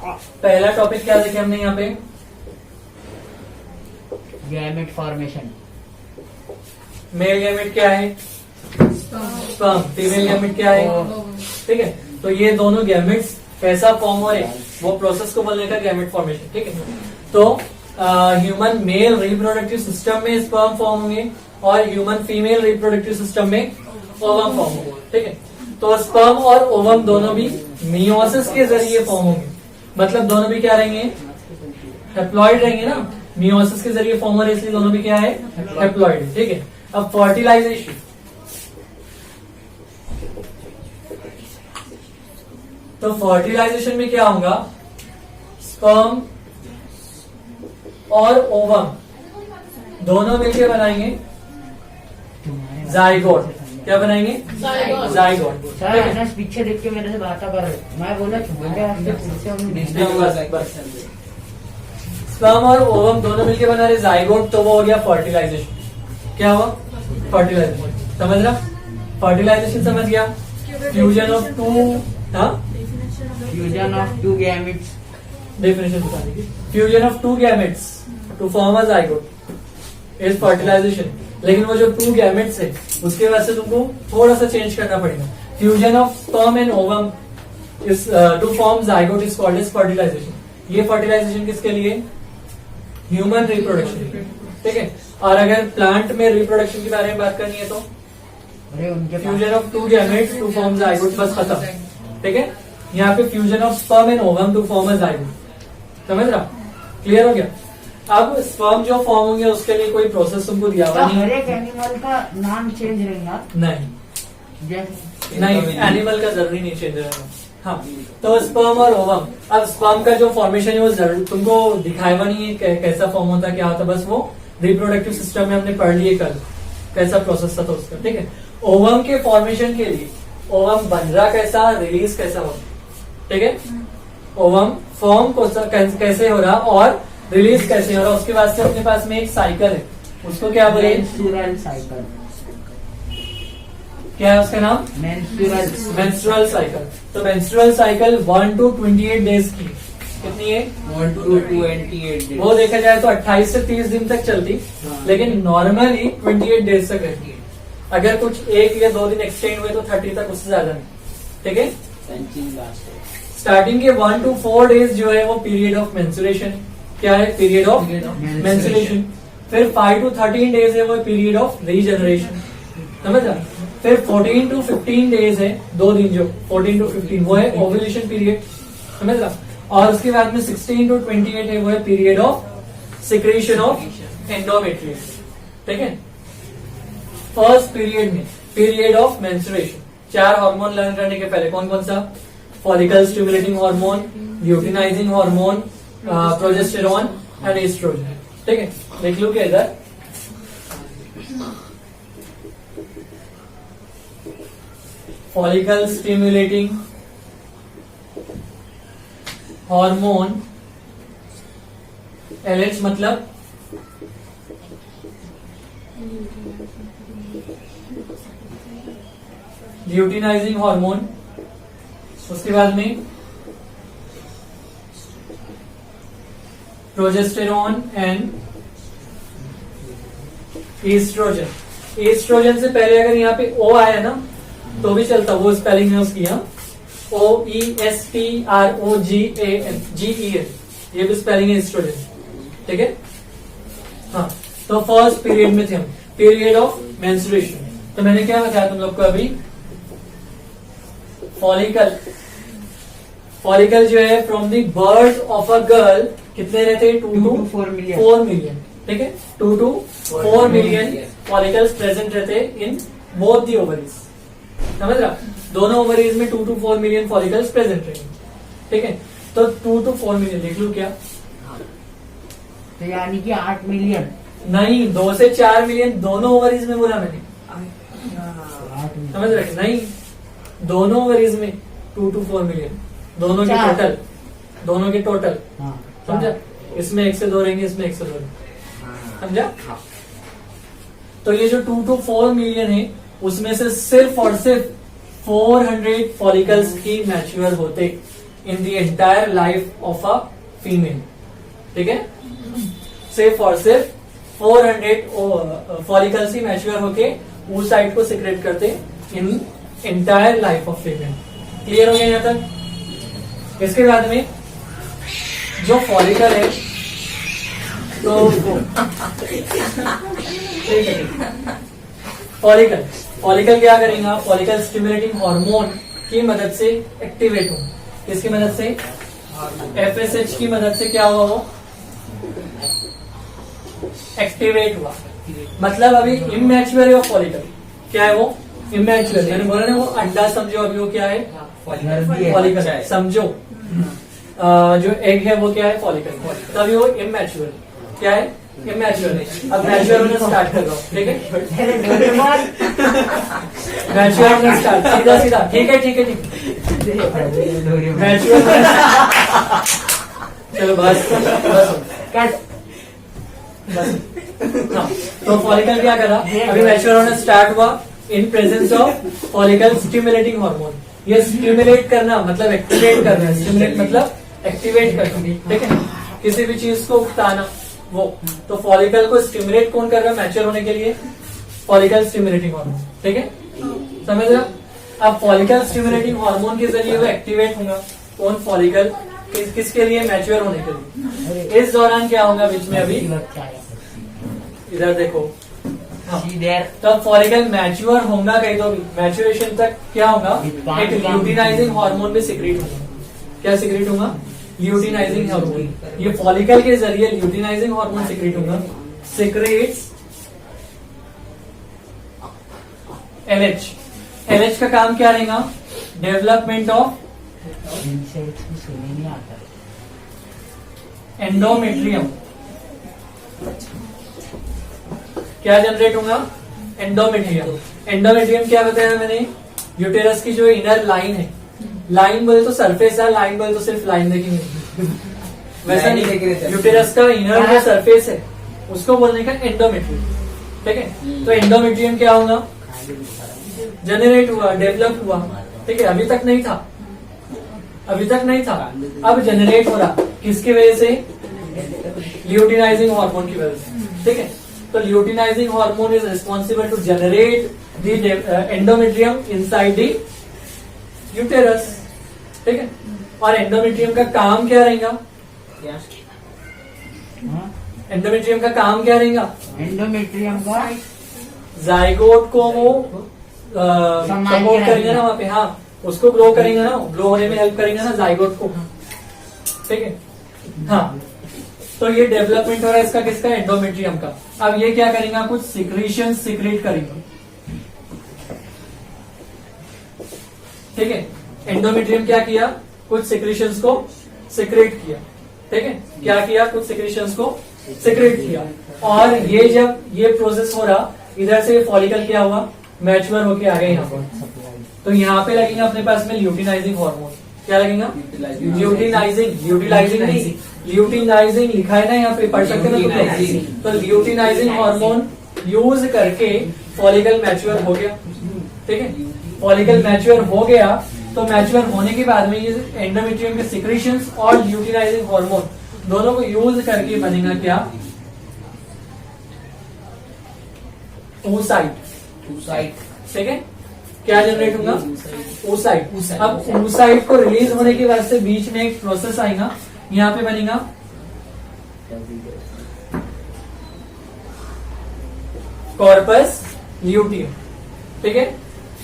पहला टॉपिक क्या देखे हमने यहाँ पे? Gamete formation. मेल गैमेट क्या है? स्पर्म। फीमेल गैमेट क्या है? ठीक है, तो ये दोनों गैमेट्स कैसा फॉर्म हो रहे हैं वो प्रोसेस को बोलने का गैमेट फॉर्मेशन। ठीक है, तो ह्यूमन मेल रिप्रोडक्टिव सिस्टम में स्पर्म फॉर्म होंगे और ह्यूमन फीमेल रिप्रोडक्टिव सिस्टम में ओवम फॉर्म होगा। ठीक है, तो स्पर्म और ओवम दोनों भी मियोसिस के जरिए फॉर्म होंगे, मतलब दोनों भी क्या रहेंगे? हैप्लॉइड रहेंगे ना। मियोसिस के जरिए फॉर्म हो रहे इसलिए दोनों भी क्या है? हैप्लॉइड। ठीक है, अब फर्टिलाइजेशन। तो फर्टिलाइजेशन में क्या होगा? स्पर्म और ओवम दोनों मिलकर बनाएंगे जाइगोट। क्या बनाएंगे? जाइगोट। सर पीछे देख के मेरे से बात कर रहे, मैं बोला स्पर्म और ओवम दोनों मिलकर बना रहे जाइगोट, तो वो हो गया फर्टिलाइजेशन। क्या हुआ? फर्टिलाइजेशन। समझ रहा? फर्टिलाइजेशन समझ गया? Fusion of two gametes. Definition बता दीजिए। Fusion of two gametes to form a zygote is fertilization. लेकिन वो जो टू गैमेट्स है उसके वजह से तुमको थोड़ा सा चेंज करना पड़ेगा। Fusion of sperm and ovum is to form zygote is called as fertilization. ये फर्टिलाइजेशन किसके लिए? Human reproduction. ठीक है, और अगर प्लांट में रिप्रोडक्शन के बारे में बात करनी है तो fusion of two gametes to form zygote, बस खत्म। ठीक है, यहाँ पे fusion of sperm and ovum to form a zygote. समझ रहा? क्लियर हो गया? अब स्पर्म जो फॉर्म होंगे उसके लिए कोई प्रोसेस तुमको दिया हुआ नहीं। हर एक एनिमल का नाम चेंज रहेगा? नहीं, एनिमल का जरूरी नहीं चेंज रहेगा। हाँ, तो स्पर्म और ओवम, अब स्पर्म का जो फॉर्मेशन है वो जरूर तुमको दिखाया हुआ नहीं है कैसा फॉर्म होता है, क्या होता है, बस वो रिप्रोडक्टिव सिस्टम में हमने पढ़ लिए कल कैसा प्रोसेस था तो उसका। ठीक है, ओवम के फॉर्मेशन के लिए ओवम बन रहा कैसा, रिलीज कैसा होगा। ठीक है, ओवम फॉर्म कैसे हो रहा और रिलीज कैसे हो रहा, उसके बाद से अपने पास में एक साइकिल है, उसको क्या बोले? Menstrual cycle. क्या है उसका नाम? Menstrual cycle. तो मेंस्ट्रुअल साइकिल 1 to 28 डेज की कितनी है? 1 to 28 डेज। वो देखा जाए तो 28 से 30 दिन तक चलती, लेकिन नॉर्मली 28 डेज तक रहती है। अगर कुछ 1 या 2 दिन एक्सटेंड हुए तो 30 तक, उससे ज्यादा नहीं। ठीक है, स्टार्टिंग के 1 to 4 डेज जो है वो पीरियड ऑफ मेंस्ट्रुएशन। क्या है? Period of menstruation. फिर 5 to 13 डेज है वो पीरियड ऑफ रीजनरेशन। समझ रहा? फिर 14 to 15 डेज है, 2 दिन जो 14 to 15 वो है ओव्यूलेशन पीरियड। समझ रहा? और उसके बाद में 16 to 28 है वो है period of secretion of endometrium. ठीक है, फर्स्ट पीरियड में period of menstruation 4 hormone learn करने के पहले कौन कौन सा? Follicle stimulating hormone, luteinising hormone, progesterone and oestrogen. ठीक है, देख लो क्या इधर फॉलिकल स्टिमुलेटिंग हार्मोन, LH मतलब ल्यूटिनाइजिंग हार्मोन, उसके बाद में प्रोजेस्टेरॉन एंड एस्ट्रोजन। एस्ट्रोजन से पहले अगर यहाँ पे O आया ना तो भी चलता, वो स्पेलिंग है उसकी। OESTROGAN, GEN, ये भी स्पेलिंग है एस्ट्रोजन। ठीक है, हाँ, तो फर्स्ट पीरियड में थे हम, पीरियड ऑफ मेंस्ट्रुएशन। तो मैंने क्या बताया तुम लोग को अभी? फॉलिकल जो है from the birth of a girl कितने रहते हैं? 2 to 4 मिलियन। ठीक है, 2 to 4 मिलियन फॉलिकल्स प्रेजेंट रहते हैं इन बोथ दी ओवरीज। समझ रहा? दोनों ओवरीज में 2 to 4 मिलियन फॉलिकल्स प्रेजेंट रहेंगे। ठीक है, तो 2 to 4 मिलियन देख लो क्या, तो यानी कि 8 मिलियन नहीं, 2 से 4 मिलियन दोनों ओवरीज में बोला मैंने। समझ रहे? नहीं, दोनों ओवरीज में 2 to 4 मिलियन, दोनों के टोटल। समझा? इसमें 1 से 2 रहेंगे, इसमें 1 से 2 रहेंगे। समझा? तो ये जो 2 to 4 मिलियन है उसमें से सिर्फ और सिर्फ 400 फॉलिकल्स ही मैच्योर होते, in the entire life of a female. ठीक है, सिर्फ और सिर्फ 400 फॉलिकल्स ही मैच्योर होके oocyte को सिक्रेट करते in entire life of female. Clear हो गया यहां तक? इसके बाद में जो फॉलिकल है तो ठीक है, फॉलिकल फॉलिकल क्या करेगा? फॉलिकल स्टिमुलेटिंग हार्मोन की मदद से एक्टिवेट हो। किसकी मदद से? FSH की मदद से क्या हुआ? वो एक्टिवेट हुआ। मतलब अभी इमैच्योर है वो फॉलिकल। क्या है वो? इमैच्योर। मैंने बोला ना वो अंडा समझो, अभी वो क्या है? फॉलिकल समझो। जो एग है वो क्या है? फॉलिकल। तभी वो इमैच्योर क्या है? इमैच्योर है। अब मैच्योर होना स्टार्ट कर रहा हूँ। ठीक है, मैच्योर होना स्टार्ट, सीधा सीधा। ठीक है ठीक है ठीक है, मैच्योर। चलो बस बस बस। हाँ, तो फॉलिकल क्या करा? अभी मैच्योर होना स्टार्ट हुआ in presence of follicle stimulating hormone. ये स्टिमुलेट करना मतलब एक्टिवेट करना। स्टिमुलेट मतलब एक्टिवेट करना। ठीक है, किसी भी चीज को उकताना वो। तो फॉलिकल को स्टिमुलेट कौन कर रहा है मैच्योर होने के लिए? Follicle stimulating hormone. ठीक है, समझ रहा? अब फॉलिकल स्टिमुलेटिंग हार्मोन के जरिए वो एक्टिवेट होगा। कौन? फॉलिकल। किसके लिए? मैच्योर होने के लिए। इस दौरान क्या होगा बीच में? अभी इधर देखो। हाँ, तब फॉलिकल मैच्योर होगा कहीं तो भी। मैच्योरेशन तक क्या होगा? एक ल्यूटिनाइजिंग हार्मोन भी सिक्रीट होगा। क्या सिक्रीट होगा? Luteinizing hormone. ये फॉलिकल के जरिए ल्यूटिनाइजिंग हार्मोन सिक्रीट होगा। Secretes LH। LH का काम क्या रहेगा? Development of endometrium. क्या जनरेट होगा? एंडोमेट्रियम। एंडोमेट्रियम क्या बताया मैंने? यूटेरस की जो इनर लाइन है। लाइन बोले तो सरफेस है, लाइन बोले तो सिर्फ लाइन देखेंगे, वैसा नहीं। यूटेरस का इनर जो सरफेस है उसको बोलने का एंडोमेट्रियम। ठीक है, तो एंडोमेट्रियम क्या होगा? जनरेट हुआ, डेवलप हुआ। ठीक है, अभी तक नहीं था, अभी तक नहीं था, अब जनरेट हो रहा। किसकी वजह से? ल्यूटिनाइजिंग हार्मोन की वजह से। ठीक है, तो luteinising hormone is responsible to generate the endometrium inside the uterus. ठीक है, और एंडोमेट्रियम का काम क्या रहेगा? एंडोमेट्रियम का काम क्या रहेगा? एंडोमेट्रियम का जाइगोट को वो सपोर्ट करेंगे ना वहाँ पे। हाँ, उसको ग्रो करेंगे ना, ग्रो होने में हेल्प करेंगे ना जाइगोट को। ठीक है, हाँ, तो ये डेवलपमेंट हो रहा है इसका। किसका? एंडोमेट्रियम का। अब ये क्या करेगा? कुछ सिक्रीशन सिक्रेट करेगा। ठीक है, एंडोमेट्रियम क्या किया? कुछ सिक्रीशंस को सिक्रेट किया। ठीक है, क्या किया? कुछ सिक्रीशंस को सिक्रेट किया। और ये जब ये प्रोसेस हो रहा, इधर से फॉलिकल क्या हुआ? मैच्योर होके आ गए यहाँ पर। तो यहाँ पे लगेगा अपने पास में ल्यूटिनाइजिंग हार्मोन। क्या लगेगा? ल्यूटिनाइजिंग। ल्यूटिलाइजिंग नहीं, ल्यूटिनाइजिंग लिखा है ना यहाँ पे, पढ़ सकते हो ना? तो ल्यूटिनाइजिंग हार्मोन यूज करके फॉलिकल मैच्योर हो गया। ठीक है, फॉलिकल मैच्योर हो गया तो मैच्योर होने के बाद में ये एंडोमेट्रियम के सिक्रीशंस और ल्यूटिनाइजिंग हार्मोन दोनों को यूज करके बनेगा क्या? oocyte। ठीक है, क्या जनरेट होगा? oocyte। अब oocyte को रिलीज होने के बाद से बीच में एक प्रोसेस आएगा, यहाँ पे बनेगा कॉर्पस ल्यूटियम। ठीक है,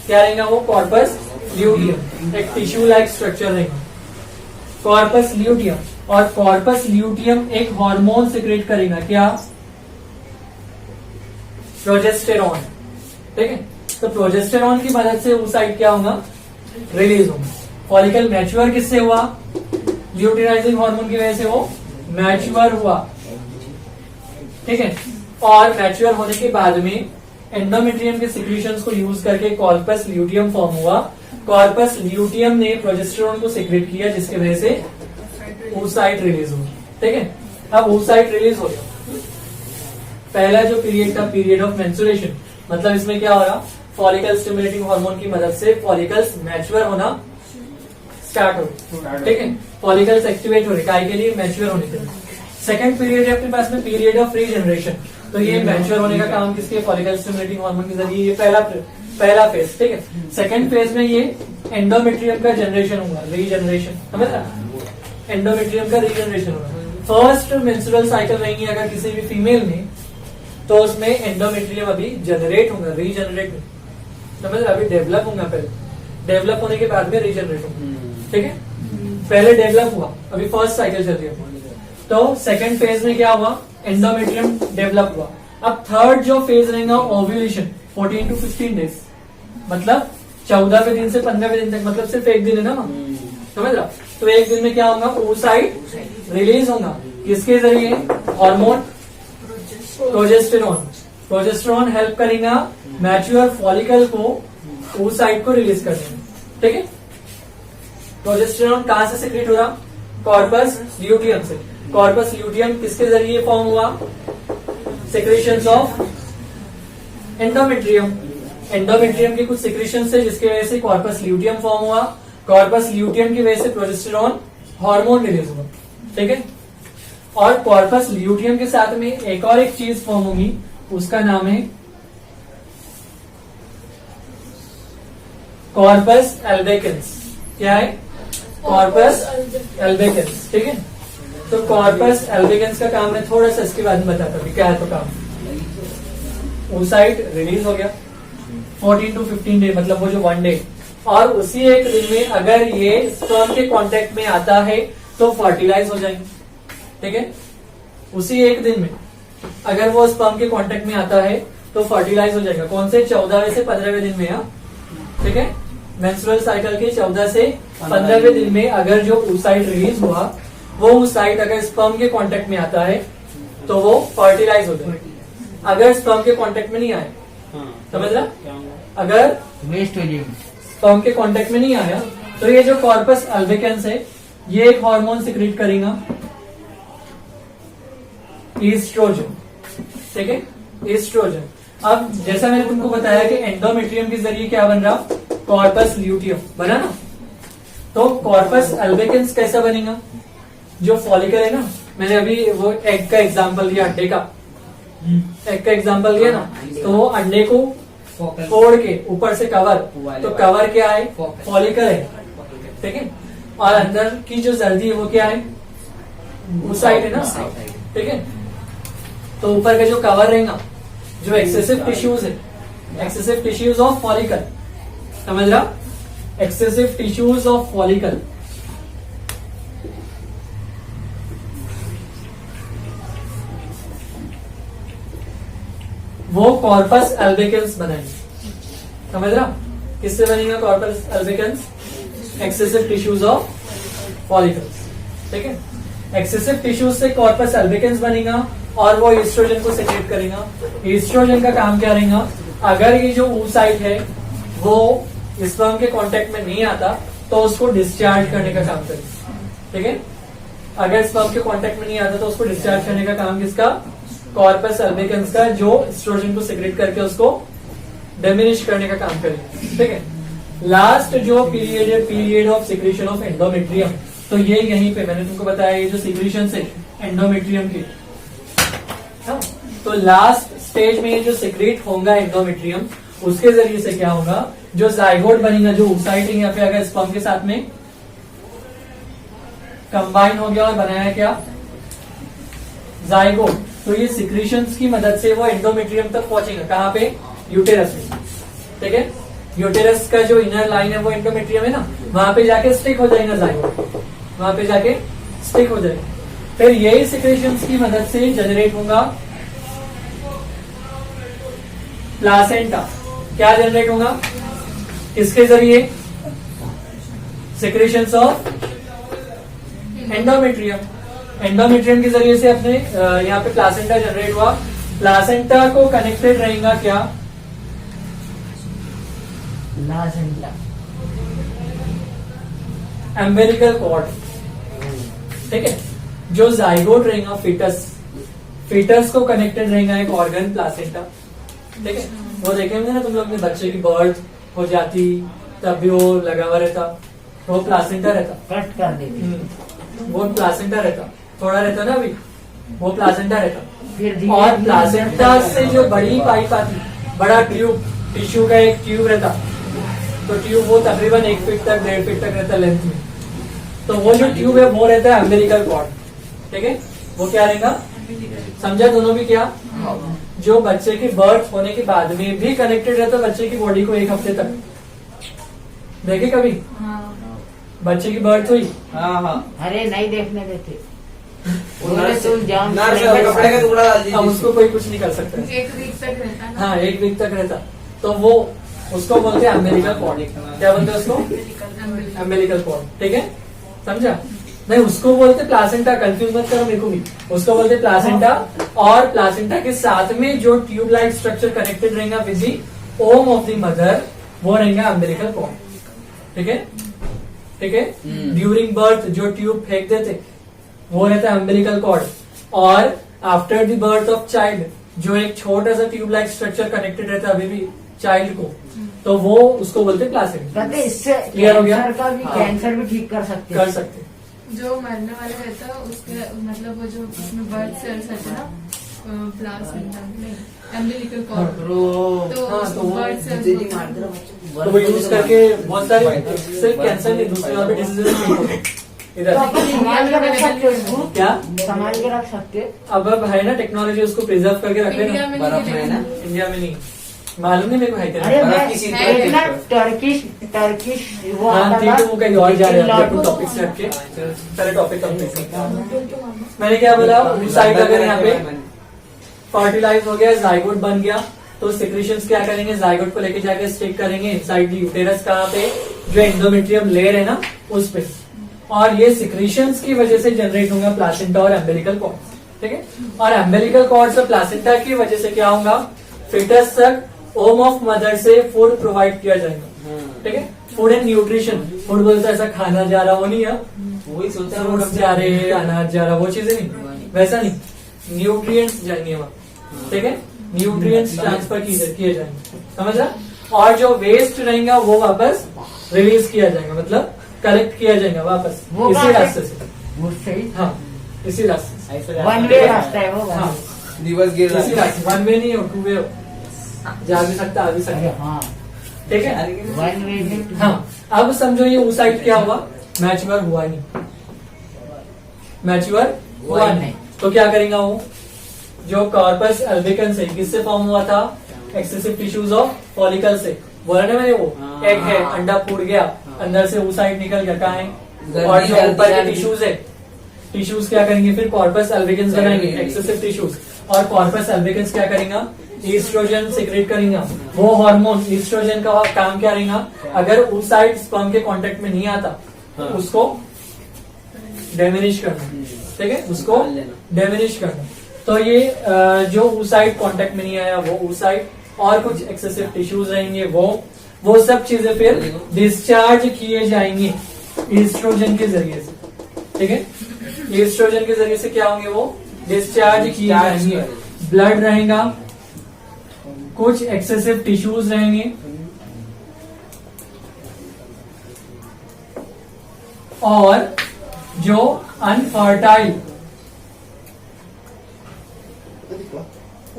क्या रहेगा वो? Corpus luteum. एक टिश्यू लाइक स्ट्रक्चर रहेगा कॉर्पस ल्यूटियम। और कॉर्पस ल्यूटियम एक हार्मोन सिक्रेट करेगा। क्या? प्रोजेस्टेरॉन। ठीक है, तो प्रोजेस्टेरॉन की मदद से oocyte क्या होगा? रिलीज होगा। फॉलिकल मैच्योर किससे हुआ? ल्यूटिनाइजिंग हार्मोन की वजह से वो मैच्योर हुआ। ठीक है, और मैच्योर होने के बाद में एंडोमेट्रियम के सिक्रीशंस को यूज करके कॉर्पस ल्यूटियम फॉर्म हुआ। कॉर्पस ल्यूटियम ने प्रोजेस्टेरॉन को सिक्रेट किया, जिसकी वजह से oocyte रिलीज हुआ। ठीक है, अब oocyte रिलीज हो गया। पहला जो पीरियड था, पीरियड ऑफ मेंस्ट्रुएशन, मतलब इसमें क्या हो रहा? फॉलिकल स्टिमुलेटिंग हार्मोन की मदद से फॉलिकल्स मैच्योर होना स्टार्ट हो रही, ठीक है, फॉलिकल्स एक्टिवेट हो रहे, काय के लिए, मैच्योर होने के लिए। सेकंड पीरियड है अपने पास में पीरियड ऑफ रीजनरेशन, तो ये मैच्योर होने का काम किसके, फॉलिकल स्टिमुलेटिंग हार्मोन के जरिए, ये पहला फेज, ठीक है। सेकंड फेज में ये एंडोमेट्रियम का जनरेशन होगा, रीजनरेशन, समझ रहा, एंडोमेट्रियम का रीजनरेशन होगा। फर्स्ट मेंस्ट्रुअल साइकिल रहेंगी अगर किसी भी फीमेल में, तो उसमें एंडोमेट्रियम अभी जनरेट होगा, रीजनरेट, समझ रहा, अभी डेवलप होगा, पहले डेवलप होने के बाद में रीजनरेट होगा, ठीक है। पहले डेवलप हुआ, अभी फर्स्ट साइकिल चल रही है, तो सेकंड फेज में क्या हुआ, एंडोमेट्रियम डेवलप हुआ। अब थर्ड जो फेज रहेगा ओव्यूलेशन, 14 to 15 डेज, मतलब 14वें दिन से 15वें दिन तक, मतलब सिर्फ एक दिन है ना, समझ रहा। तो एक दिन में क्या होगा, oocyte रिलीज होगा, किसके जरिए, हार्मोन प्रोजेस्टेरॉन। प्रोजेस्टेरॉन हेल्प करेगा मैच्योर फॉलिकल को oocyte को रिलीज करने में, ठीक है। प्रोजेस्टेरॉन कहां से सिक्रेट हो रहा, कॉर्पस ल्यूटियम से। कॉर्पस ल्यूटियम किसके जरिए फॉर्म हुआ, सिक्रेशंस ऑफ एंडोमेट्रियम। एंडोमेट्रियम के कुछ सिक्रेशन से जिसकी वजह से कॉर्पस ल्यूटियम फॉर्म हुआ। कॉर्पस ल्यूटियम की वजह से प्रोजेस्टेरॉन हार्मोन रिलीज हुआ, ठीक है। और कॉर्पस ल्यूटियम के साथ में एक और एक चीज फॉर्म होगी, उसका नाम है कॉर्पस एल्बेकेंस। क्या है, कॉर्पस एल्बेकेंस, ठीक है। तो कॉर्पस एल्बेकेंस का काम है, थोड़ा सा इसके बाद में बताता हूँ क्या है। तो काम oocyte रिलीज हो गया 14 to 15 डे, मतलब वो जो 1 डे, और उसी एक दिन में अगर ये स्पर्म के कांटेक्ट में आता है तो फर्टिलाइज हो जाएंगे, ठीक है। उसी एक दिन में अगर वो स्पर्म के कांटेक्ट में आता है तो फर्टिलाइज हो जाएगा। कौन से, 14वें से 15वें दिन में, ठीक है। मेंस्ट्रुअल साइकिल के 14 से 15वें दिन में अगर जो oocyte रिलीज हुआ, वो oocyte अगर स्पर्म के कांटेक्ट में आता है तो वो फर्टिलाइज हो जाएगा। अगर स्पर्म के कांटेक्ट में नहीं आए, समझ रहा, अगर वेस्ट हो जाएगी, स्पर्म के कांटेक्ट में नहीं आया तो ये जो कॉर्पस अल्बिकेंस है ये एक हार्मोन सिक्रेट करेगा, ईस्ट्रोजन, ठीक है, ईस्ट्रोजन। अब जैसा मैंने तुमको बताया कि एंडोमेट्रियम के जरिए क्या बन रहा, कॉर्पस ल्यूटियम बना ना। तो कॉर्पस अल्बिकेंस कैसा बनेगा, जो फॉलिकल है ना, मैंने अभी वो एग का एग्जांपल दिया, अंडे का एग का एग्जांपल दिया ना, तो वो अंडे को फोड़ के ऊपर से कवर, तो कवर क्या है, फॉलिकल है, ठीक है। और अंदर की जो जर्दी है वो क्या है, oocyte है ना, ठीक है। तो ऊपर का जो कवर रहेगा, जो एक्सेसिव टिश्यूज है, एक्सेसिव टिश्यूज ऑफ फॉलिकल, समझ रहा, एक्सेसिव टिश्यूज ऑफ फॉलिकल, वो कॉर्पस एल्बिकेंस बनाएंगे, समझ रहा। किससे बनेगा corpus albicans, excessive tissues of follicles, ठीक है। एक्सेसिव टिश्यूज से कॉर्पस एल्बिकेंस बनेगा और वो ईस्ट्रोजन को सेक्रेट करेगा। ईस्ट्रोजन का काम क्या रहेगा, अगर ये जो oocyte है वो स्पर्म के कांटेक्ट में नहीं आता तो उसको डिस्चार्ज करने का काम करेगा, ठीक है। अगर स्पर्म के कांटेक्ट में नहीं आता तो उसको डिस्चार्ज करने का काम किसका, कॉर्पस अल्बिकेंस का, जो एस्ट्रोजन को सिक्रेट करके उसको डिमिनिश करने का काम करेगा, ठीक है। लास्ट जो पीरियड है, period of secretion of endometrium, तो ये यहीं पे मैंने तुमको बताया, ये जो सिक्रेशन है एंडोमेट्रियम की, तो लास्ट स्टेज में ये जो सिक्रेट होगा एंडोमेट्रियम, उसके जरिए से क्या होगा, जो जाइगोट बनेगा, जो oocyte या फिर अगर स्पर्म के साथ में कंबाइन हो गया और बनाया क्या, जाइगोट, तो ये सिक्रीशंस की मदद से वो एंडोमेट्रियम तक पहुंचेगा, कहाँ पे, यूटेरस में, ठीक है। यूटेरस का जो इनर लाइन है वो एंडोमेट्रियम है ना, वहां पे जाके स्टिक हो जाएगा जाइगोट, वहां पे जाके स्टिक हो जाएगा। फिर यही सिक्रीशंस की मदद से जनरेट होगा प्लासेंटा। क्या जनरेट होगा, किसके जरिए, सिक्रीशंस ऑफ एंडोमेट्रियम। एंडोमेट्रियम के जरिए से अपने यहाँ पे प्लासेंटा जनरेट हुआ। प्लासेंटा को कनेक्टेड रहेगा क्या, प्लासेंटा, एम्बेलिकल कॉर्ड, ठीक है। जो जाइगोट रहेगा फीटस, फीटस को कनेक्टेड रहेगा एक ऑर्गन प्लासेंटा, ठीक है। वो देखेंगे ना तुम लोग ने, बच्चे की बर्थ हो जाती तब भी वो लगा हुआ रहता, वो प्लासेंटा रहता। कट कर देते वो प्लासेंटा रहता, थोड़ा रहता ना अभी, वो प्लासेंटा रहता। फिर और प्लासेंटा से जो बड़ी पाइप आती, बड़ा ट्यूब, टिश्यू का एक ट्यूब रहता, तो ट्यूब वो तकरीबन 1 फीट तक 1.5 फीट तक रहता लेंथ में। तो वो जो ट्यूब है वो रहता है अम्बिलिकल कॉर्ड, ठीक है। वो क्या रहेगा, समझा दोनों भी क्या? जो बच्चे की बर्थ होने के बाद में भी कनेक्टेड रहता बच्चे की बॉडी को 1 हफ्ते तक। देखे कभी बच्चे की बर्थ हुई, अरे नहीं देखने देते, वो बोले नर्स- तुम जाम नर्स कपड़े का टुकड़ा डाल दीजिए। अब उसको कोई कुछ नहीं कर सकता। 1 वीक तक रहता है ना। हाँ 1 वीक तक रहता, तो वो उसको बोलते हैं अम्बिलिकल कॉर्ड। क्या बोलते हैं उसको? अम्बिलिकल कॉर्ड, ठीक है, समझा? नहीं उसको बोलते प्लासेंटा, कंफ्यूज मत करो मेरे को भी। उसको बोलते प्लासेंटा, और प्लासेंटा के साथ में जो ट्यूब लाइक स्ट्रक्चर कनेक्टेड रहेगा with the womb of the mother, वो रहेगा अम्बिलिकल कॉर्ड, ठीक है, ठीक है। ड्यूरिंग बर्थ जो ट्यूब फेंक देते वो रहता है अम्बिलिकल कॉर्ड, और after the birth of child जो एक छोटा सा ट्यूब लाइक स्ट्रक्चर कनेक्टेड रहता है अभी भी चाइल्ड को, तो वो उसको बोलते प्लासेंटा। कहते इससे Clear हो गया? कैंसर का भी हाँ। कैंसर भी ठीक कर सकते हैं। कर सकते। जो मरने वाला रहता है उसके मतलब वो जो उसमें बर्थ सेल्स रहते हैं ना, प्लासेंटा नहीं अम्बिलिकल कॉर्ड, तो हाँ, तो वो बर्थ सेल्स तो वो यूज करके बहुत सारे सिर्फ कैंसर नहीं दूसरे और भी डिजीजेस ठीक होते तो इधर। अपन संभाल के रख सकते हैं इसको, क्या संभाल के रख सकते हैं। अब है ना टेक्नोलॉजी, उसको प्रिजर्व करके रख इंडिया लेना। में बर्फ नहीं में है ना? इंडिया में नहीं, मालूम नहीं मेरे को है क्या। अरे मैं किसी है एक ना तरह टर्किश वो हाँ आता ठीक है, वो कहीं और जा रहे हैं था अपने टॉपिक से हटके। पहले टॉपिक कंप्लीट करते हैं। मैंने क्या बोला, साइड अगर यहाँ पे फर्टिलाइज हो गया, जाइगोट बन गया, तो सिक्रीशंस क्या करेंगे, जाइगोट को लेके जाके स्टिक करेंगे इनसाइड द यूटेरस, कहाँ पे, जो एंडोमेट्रियम लेयर है ना उस पे, और ये सिक्रीशंस की वजह से जनरेट होगा प्लासेंटा और एम्बिलिकल कॉर्ड, ठीक है। और एम्बिलिकल कॉर्ड से प्लासेंटा की वजह से क्या होगा, फिटस तक ओम ऑफ मदर से फूड प्रोवाइड किया जाएगा, ठीक है। फूड एंड न्यूट्रिशन, फूड बोलते ऐसा खाना जा रहा, वो नहीं है, वही सोचा फ्रूट्स जा रहे, अनाज जा रहा, वो चीजें नहीं, वैसा नहीं, न्यूट्रिएंट्स जाएंगे वहाँ, ठीक है, न्यूट्रिएंट्स ट्रांसफर किए जाएंगे, समझ रहा। और जो वेस्ट रहेगा वो वापस रिलीज किया जाएगा, मतलब कलेक्ट किया जाएगा वापस वो इसी कहाँ से? रास्ते से। वो सही हाँ इसी रास्ते से, वन वे रास्ता है वो। हाँ दिवस गिर इसी रास्ते, 1 वे नहीं हो 2 वे हो, जा भी सकता आ भी अरे सकता, हाँ, ठीक है। वन वे में हाँ अब समझो ये उस साइड क्या हुआ, मैच्योर हुआ ही नहीं, मैच्योर हुआ नहीं, तो क्या करेगा वो, जो कॉर्पस अल्बिकन्स है किससे फॉर्म हुआ था, एक्सेसिव टिश्यूज ऑफ फॉलिकल से, बोला ना मैंने, वो एग है, अंडा फूट गया, अंदर से वो साइड निकल गया, कहाँ है, और जो ऊपर के टिश्यूज है, टिश्यूज क्या करेंगे फिर कॉर्पस अल्बिकन्स बनाएंगे, एक्सेसिव टिश्यूज, और कॉर्पस अल्बिकन्स क्या करेगा, ईस्ट्रोजन सिक्रेट करेगा। वो हार्मोन ईस्ट्रोजन का काम क्या रहेगा, अगर उस साइड स्पर्म के कांटेक्ट में नहीं आता तो उसको डेमिनिश करना, ठीक है, उसको डेमिनिश करना। तो ये जो उस साइड कांटेक्ट में नहीं आया वो उस साइड, और कुछ एक्सेसिव टिश्यूज रहेंगे, वो सब चीजें फिर डिस्चार्ज किए जाएंगे ईस्ट्रोजन के जरिए से, ठीक है। ईस्ट्रोजन के जरिए से क्या होंगे, वो डिस्चार्ज किए जाएंगे, ब्लड रहेगा, कुछ एक्सेसिव टिश्यूज रहेंगे, और जो अनफर्टाइल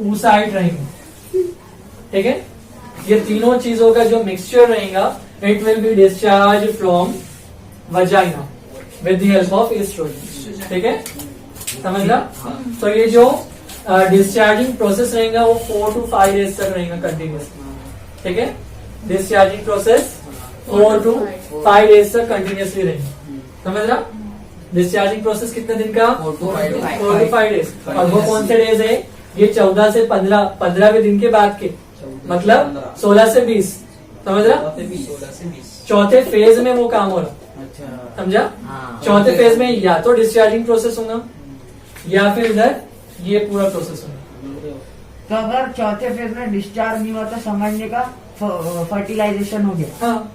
oocyte रहेंगे, ठीक है। ये तीनों चीजों का जो मिक्सचर रहेगा, it will be discharge from vagina with the help of oestrogen, ठीक है, समझ ला। तो ये जो डिस्चार्जिंग प्रोसेस रहेगा वो 4 to 5 डेज तक रहेगा कंटिन्यूस, ठीक है। डिस्चार्जिंग प्रोसेस 4 to 5 डेज तक कंटिन्यूसली रहेगा, समझ रहा। डिस्चार्जिंग प्रोसेस कितने दिन का, 4 to 5 days। 4 to 5 डेज, और वो कौन से डेज है, ये 14 से 15वें दिन के बाद के, मतलब 16 से 20, समझ रहा। 16 से 20 चौथे फेज में वो काम हो रहा, अच्छा समझा। हाँ। चौथे फेज में या तो डिस्चार्जिंग प्रोसेस होगा या फिर इधर ये पूरा प्रोसेस होगा। तो अगर चौथे फेज में डिस्चार्ज नहीं हुआ तो समझने का फर्टिलाइजेशन हो गया। हाँ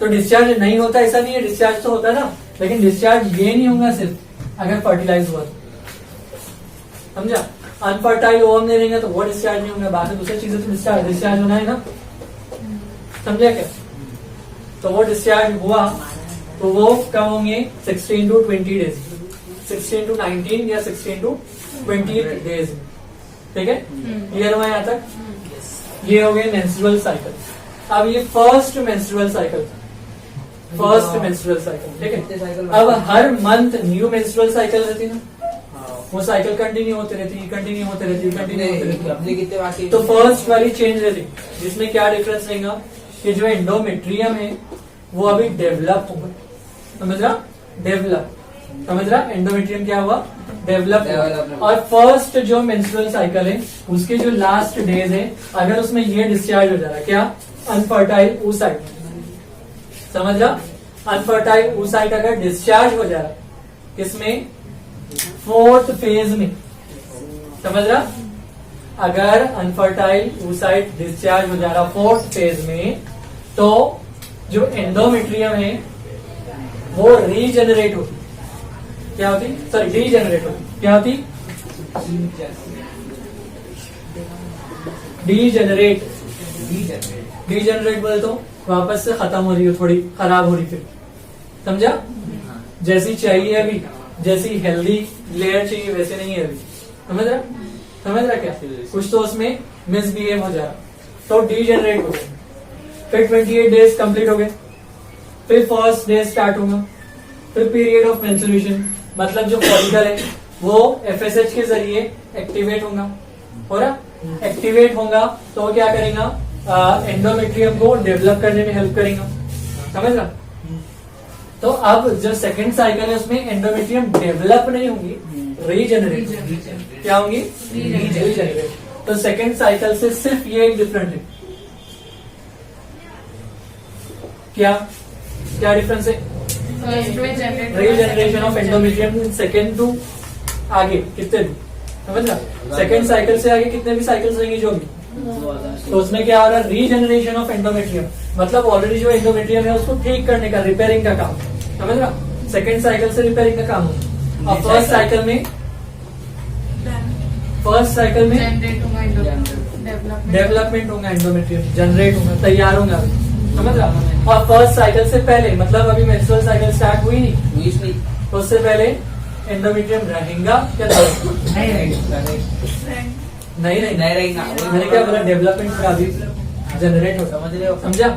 तो डिस्चार्ज नहीं होता ऐसा नहीं है, डिस्चार्ज तो होता है ना, लेकिन डिस्चार्ज ये नहीं होगा सिर्फ अगर फर्टिलाइज हुआ तो, समझा। अनफर्टाइल ओवम नहीं रहेंगे तो वो डिस्चार्ज नहीं होगा, बाकी दूसरी चीजें तो डिस्चार्ज होना है ना, समझा क्या। तो वो डिस्चार्ज हुआ तो वो कब होंगे 16 to 20 डेज, 16 to 19 या 16 to 20 डेज। ठीक है, क्लियर हुआ यहाँ तक? ये हो गए मेंस्ट्रुअल साइकिल। अब ये first menstrual cycle, first menstrual cycle. ठीक है, अब हर मंथ न्यू मेंस्ट्रुअल साइकिल रहती है ना, वो साइकिल कंटिन्यू होते रहती है, कंटिन्यू होते रहती है, कंटिन्यू होते रहती है। अपने कितने बाकी? तो फर्स्ट वाली चेंज रहती, जिसमें क्या डिफरेंस रहेगा कि जो एंडोमेट्रियम है वो अभी डेवलप होगा। समझ रहा? डेवलप, समझ रहा? एंडोमेट्रियम क्या हुआ? डेवलप हुआ। और फर्स्ट जो मेंस्ट्रुअल साइकिल है उसके जो लास्ट डेज है, अगर उसमें ये डिस्चार्ज हो जा रहा है, क्या? Unfertile oocyte। समझ रहा? अनफर्टाइल oocyte अगर डिस्चार्ज हो जा रहा है किसमें? फोर्थ फेज में। समझ रहा? अगर अनफर्टाइल oocyte डिस्चार्ज हो जा रहा फोर्थ फेज में, तो जो एंडोमेट्रियम है वो रीजनरेट होती। क्या होती? सॉरी, डीजनरेट होती। क्या होती? डीजनरेट। डीजनरेट बोले तो वापस से खत्म हो रही हो, थोड़ी खराब हो रही। फिर समझा? जैसी चाहिए अभी, जैसी हेल्दी लेयर चाहिए वैसे नहीं है अभी। समझ रहा? समझ रहा क्या? कुछ तो उसमें मिसबिहेव हो जा रहा, तो डीजनरेट हो गया। फिर 28 डेज कंप्लीट हो गए, फिर फर्स्ट डे स्टार्ट होगा, फिर पीरियड ऑफ मेंस्ट्रुएशन, मतलब जो फॉलिकल है वो एफएसएच के जरिए एक्टिवेट होगा। हो रहा? एक्टिवेट होगा तो वो क्या करेगा? एंडोमेट्रियम को डेवलप करने में हेल्प करेगा। समझ रहा? तो अब जो सेकंड साइकिल है उसमें एंडोमेट्रियम डेवलप नहीं होंगी, रीजनरेट। क्या होंगी? रीजनरेट। तो सेकंड साइकिल से सिर्फ ये एक डिफरेंट है। क्या क्या डिफरेंस है? Regeneration of endometrium second two आगे कितने भी, समझ रहा? सेकंड साइकिल से आगे कितने भी साइकिल्स रहेंगी जो भी, तो उसमें क्या हो रहा है? रीजनरेशन ऑफ एंडोमेट्रियम, मतलब ऑलरेडी जो एंडोमेट्रियम है उसको ठीक करने का, रिपेयरिंग का काम। समझ रहा? सेकंड साइकिल से रिपेयरिंग का काम हो। और फर्स्ट साइकिल में डेवलपमेंट होगा, एंडोमेट्रियम जनरेट होगा, तैयार होगा। समझ रहा? और फर्स्ट साइकिल से पहले, मतलब अभी मेंस्ट्रुअल साइकिल स्टार्ट हुई नहीं, तो उससे पहले एंडोमेट्रियम रहेगा क्या? नहीं रहेगा। मैंने क्या बोला? डेवलपमेंट का अभी जनरेट होगा। समझ रहे हो? समझा?